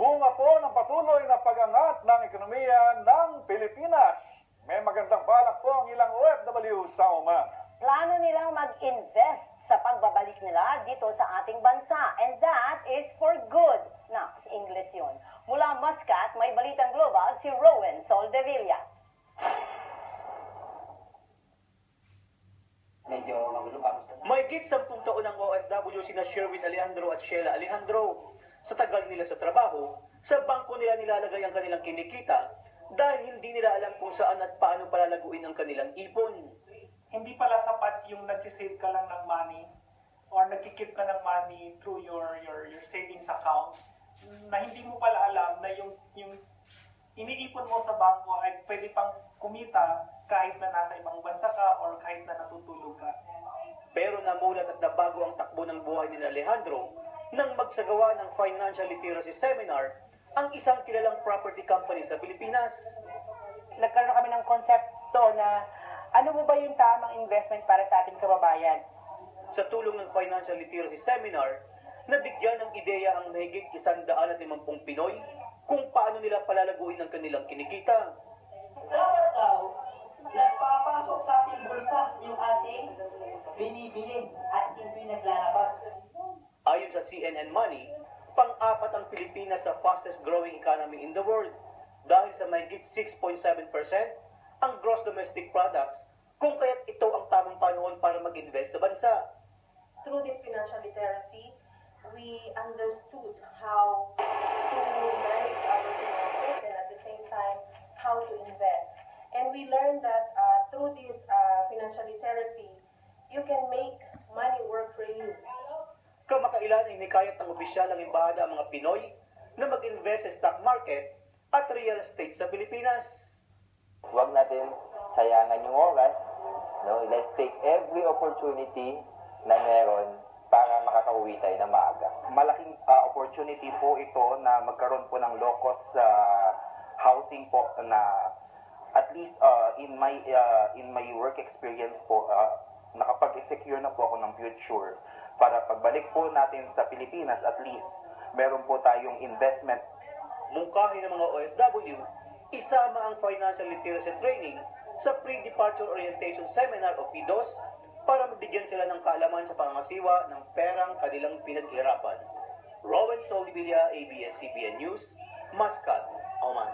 bunga po ng patuloy na pag-angat ng ekonomiya ng Pilipinas. May magandang balak po ang ilang OFW sa Oman. Plano nilang mag-invest sa pagbabalik nila dito sa ating bansa. And that is for good. Na, sa English yun. Mula Muscat, may Balitang Global si Rowan Soldevilla. Medyo magulo pa. Mahigit 10 taon ng OFW sina Sherwin Alejandro at Sheila Alejandro. Sa tagal nila sa trabaho, sa bangko nila nilalagay ang kanilang kinikita dahil hindi nila alam kung saan at paano palalaguin ang kanilang ipon. Hindi pala sapat yung nagsisave ka lang ng money or nagkikip ka ng money through your savings account na hindi mo pala alam na yung iniipon mo sa bangko ay pwede pang kumita kahit na nasa ibang bansa ka or kahit na natutulog ka. Pero namulat at nabago ang takbo ng buhay ni Alejandro nang magsagawa ng Financial Literacy Seminar ang isang kilalang property company sa Pilipinas. Nagkaroon kami ng konsepto na ano mo ba yung tamang investment para sa ating kababayan? Sa tulong ng Financial Literacy Seminar, nabigyan ng ideya ang mahigit 150 Pinoy kung paano nila palalaguin ang kanilang kinikita. Dapat daw, nagpapasok sa ating bulsa yung ating binibili at hindi naglalabas. Ayon sa CNN Money, pang-apat ang Pilipinas sa fastest growing economy in the world dahil sa mahigit 6.7% ang gross domestic products, kung kaya't ito ang tamang panahon para mag-invest sa bansa. Through this financial literacy, we understood how to manage our finances and at the same time how to invest. And we learned that through this financial literacy, you can make money work for you. Kamakailan ay nikayat ng opisyal ang embahada ang mga Pinoy na mag-invest sa stock market at real estate sa Pilipinas. Huwag natin sayangan yung oras. No? Let's take every opportunity na meron para makakauwi tayo na maaga. Malaking opportunity po ito na magkaroon po ng low-cost housing po na at least in my work experience po, nakapag-secure na po ako ng future para pagbalik po natin sa Pilipinas, at least meron po tayong investment. Mungkahi ng mga OFW, isama ang Financial Literacy Training sa Pre-Departure Orientation Seminar o PDOS para mabigyan sila ng kaalaman sa pangangasiwa ng perang kanilang pinaghirapan. Rowan Soldevilla, ABS-CBN News, Muscat, Oman.